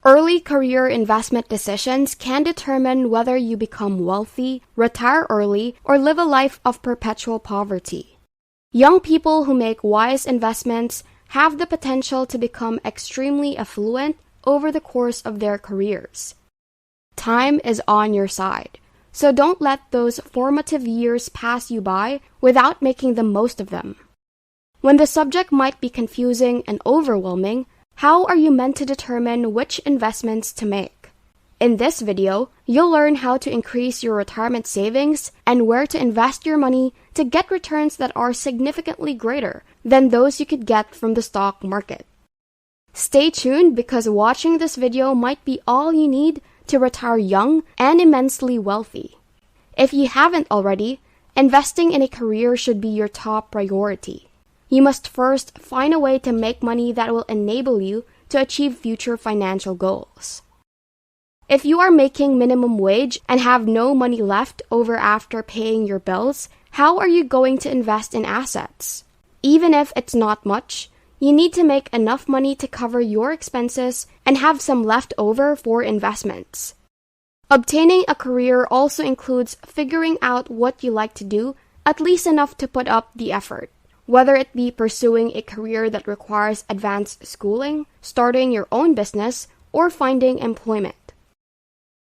Early career investment decisions can determine whether you become wealthy, retire early, or live a life of perpetual poverty. Young people who make wise investments have the potential to become extremely affluent over the course of their careers. Time is on your side, so don't let those formative years pass you by without making the most of them. When the subject might be confusing and overwhelming, how are you meant to determine which investments to make? In this video, you'll learn how to increase your retirement savings and where to invest your money to get returns that are significantly greater than those you could get from the stock market. Stay tuned because watching this video might be all you need to retire young and immensely wealthy. If you haven't already, investing in a career should be your top priority. You must first find a way to make money that will enable you to achieve future financial goals. If you are making minimum wage and have no money left over after paying your bills, how are you going to invest in assets? Even if it's not much, you need to make enough money to cover your expenses and have some left over for investments. Obtaining a career also includes figuring out what you like to do, at least enough to put up the effort. Whether it be pursuing a career that requires advanced schooling, starting your own business, or finding employment.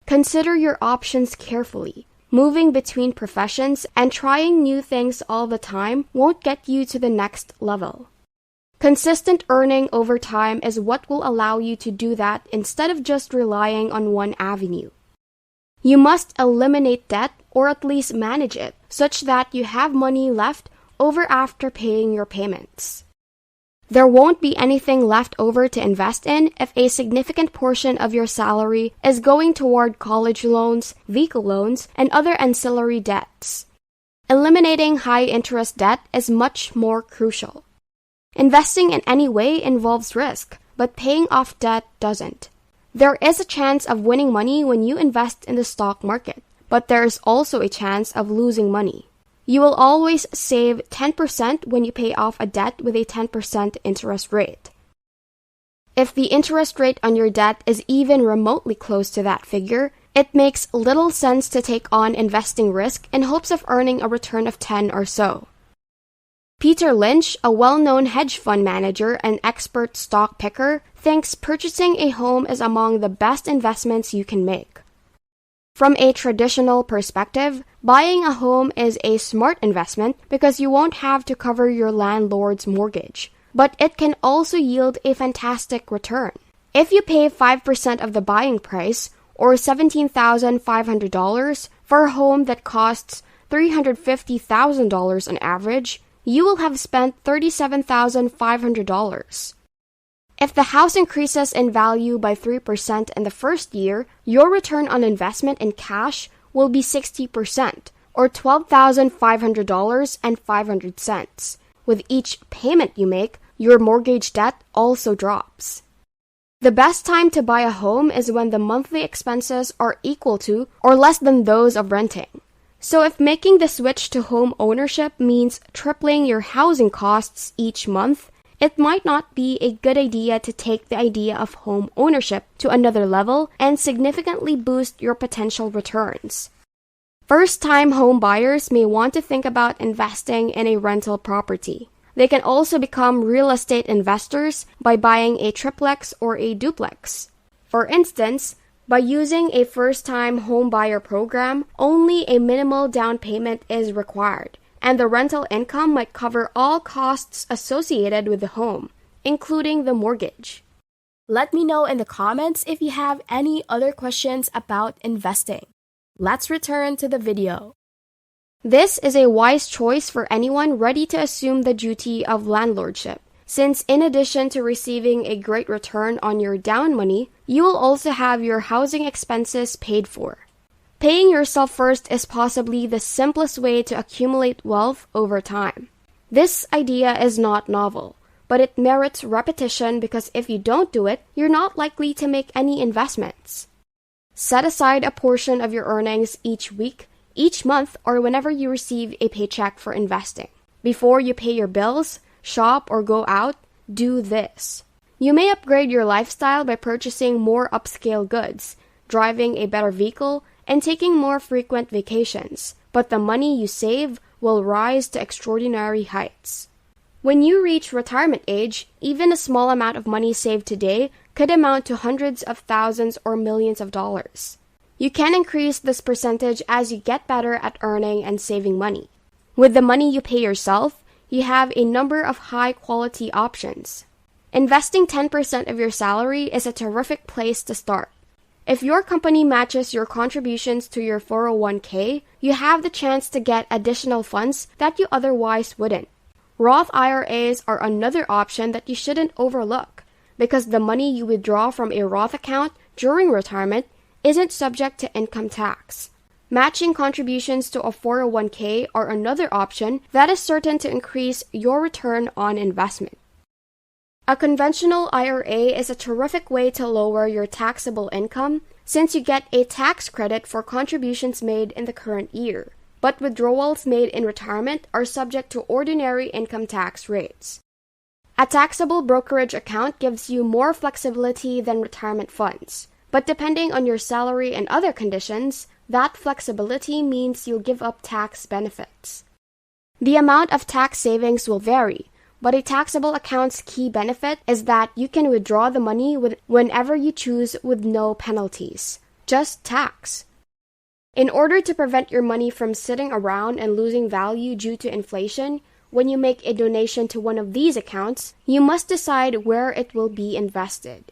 Consider your options carefully. Moving between professions and trying new things all the time won't get you to the next level. Consistent earning over time is what will allow you to do that instead of just relying on one avenue. You must eliminate debt or at least manage it such that you have money left over after paying your payments. There won't be anything left over to invest in if a significant portion of your salary is going toward college loans, vehicle loans, and other ancillary debts. Eliminating high-interest debt is much more crucial. Investing in any way involves risk, but paying off debt doesn't. There is a chance of winning money when you invest in the stock market, but there is also a chance of losing money. You will always save 10% when you pay off a debt with a 10% interest rate. If the interest rate on your debt is even remotely close to that figure, it makes little sense to take on investing risk in hopes of earning a return of 10 or so. Peter Lynch, a well-known hedge fund manager and expert stock picker, thinks purchasing a home is among the best investments you can make. From a traditional perspective, buying a home is a smart investment because you won't have to cover your landlord's mortgage, but it can also yield a fantastic return. If you pay 5% of the buying price, or $17,500, for a home that costs $350,000 on average, you will have spent $37,500. If the house increases in value by 3% in the first year, your return on investment in cash will be 60%, or $12,500.05. With each payment you make, your mortgage debt also drops. The best time to buy a home is when the monthly expenses are equal to or less than those of renting. So if making the switch to home ownership means tripling your housing costs each month, it might not be a good idea to take the idea of home ownership to another level and significantly boost your potential returns. First-time home buyers may want to think about investing in a rental property. They can also become real estate investors by buying a triplex or a duplex. For instance, by using a first-time home buyer program, only a minimal down payment is required, and the rental income might cover all costs associated with the home, including the mortgage. Let me know in the comments if you have any other questions about investing. Let's return to the video. This is a wise choice for anyone ready to assume the duty of landlordship, since in addition to receiving a great return on your down money, you will also have your housing expenses paid for. Paying yourself first is possibly the simplest way to accumulate wealth over time. This idea is not novel, but it merits repetition because if you don't do it, you're not likely to make any investments. Set aside a portion of your earnings each week, each month, or whenever you receive a paycheck for investing. Before you pay your bills, shop, or go out, do this. You may upgrade your lifestyle by purchasing more upscale goods, driving a better vehicle, and taking more frequent vacations, but the money you save will rise to extraordinary heights. When you reach retirement age, even a small amount of money saved today could amount to hundreds of thousands or millions of dollars. You can increase this percentage as you get better at earning and saving money. With the money you pay yourself, you have a number of high-quality options. Investing 10% of your salary is a terrific place to start. If your company matches your contributions to your 401k, you have the chance to get additional funds that you otherwise wouldn't. Roth IRAs are another option that you shouldn't overlook, because the money you withdraw from a Roth account during retirement isn't subject to income tax. Matching contributions to a 401k are another option that is certain to increase your return on investment. A conventional IRA is a terrific way to lower your taxable income since you get a tax credit for contributions made in the current year, but withdrawals made in retirement are subject to ordinary income tax rates. A taxable brokerage account gives you more flexibility than retirement funds, but depending on your salary and other conditions, that flexibility means you'll give up tax benefits. The amount of tax savings will vary, but a taxable account's key benefit is that you can withdraw the money whenever you choose with no penalties, just tax. In order to prevent your money from sitting around and losing value due to inflation, when you make a donation to one of these accounts, you must decide where it will be invested.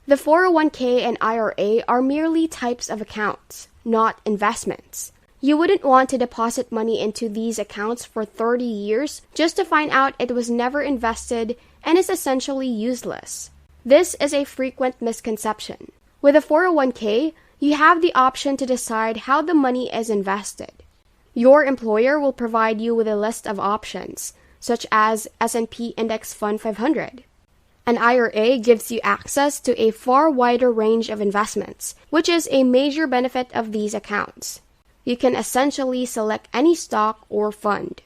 The 401k and IRA are merely types of accounts, not investments. You wouldn't want to deposit money into these accounts for 30 years just to find out it was never invested and is essentially useless. This is a frequent misconception. With a 401k, you have the option to decide how the money is invested. Your employer will provide you with a list of options, such as S&P Index Fund 500. An IRA gives you access to a far wider range of investments, which is a major benefit of these accounts. You can essentially select any stock or fund.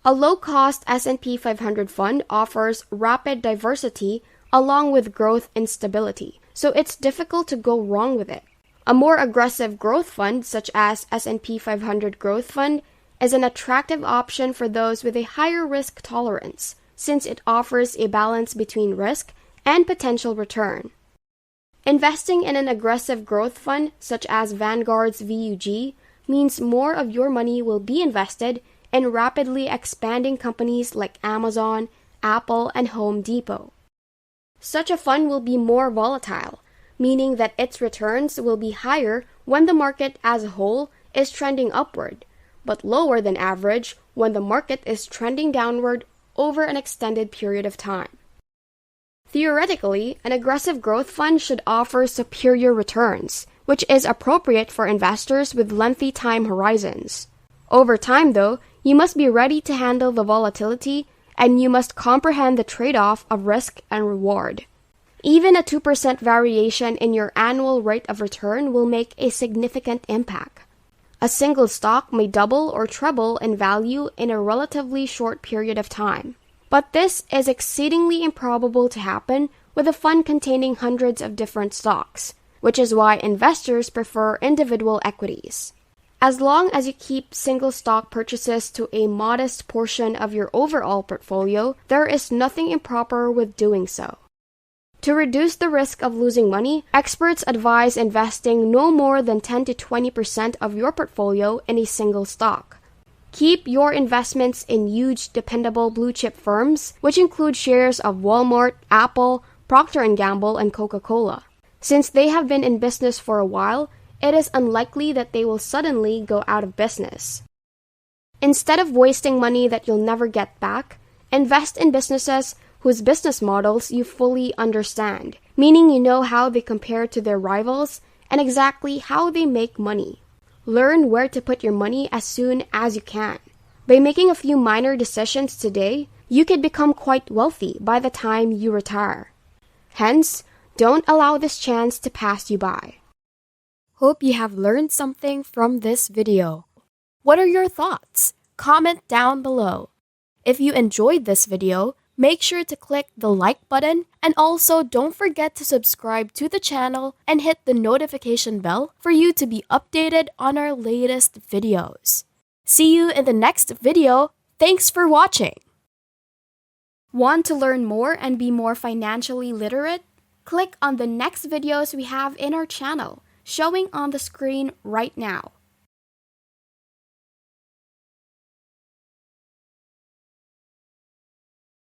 A low-cost S&P 500 fund offers rapid diversity along with growth and stability, so it's difficult to go wrong with it. A more aggressive growth fund, such as S&P 500 Growth Fund, is an attractive option for those with a higher risk tolerance, since it offers a balance between risk and potential return. Investing in an aggressive growth fund, such as Vanguard's VUG, means more of your money will be invested in rapidly expanding companies like Amazon, Apple, and Home Depot. Such a fund will be more volatile, meaning that its returns will be higher when the market as a whole is trending upward, but lower than average when the market is trending downward over an extended period of time. Theoretically, an aggressive growth fund should offer superior returns, which is appropriate for investors with lengthy time horizons. Over time, though, you must be ready to handle the volatility, and you must comprehend the trade-off of risk and reward. Even a 2% variation in your annual rate of return will make a significant impact. A single stock may double or treble in value in a relatively short period of time. But this is exceedingly improbable to happen with a fund containing hundreds of different stocks, which is why investors prefer individual equities. As long as you keep single stock purchases to a modest portion of your overall portfolio, there is nothing improper with doing so. To reduce the risk of losing money, experts advise investing no more than 10 to 20% of your portfolio in a single stock. Keep your investments in huge, dependable blue-chip firms, which include shares of Walmart, Apple, Procter & Gamble, and Coca-Cola. Since they have been in business for a while, it is unlikely that they will suddenly go out of business. Instead of wasting money that you'll never get back, invest in businesses whose business models you fully understand, meaning you know how they compare to their rivals and exactly how they make money. Learn where to put your money as soon as you can. By making a few minor decisions today, you could become quite wealthy by the time you retire. Hence, don't allow this chance to pass you by. Hope you have learned something from this video. What are your thoughts? Comment down below. If you enjoyed this video, Make sure to click the like button, and also don't forget to subscribe to the channel and hit the notification bell for you to be updated on our latest videos. See you in the next video. Thanks for watching! Want to learn more and be more financially literate? Click on the next videos we have in our channel, showing on the screen right now.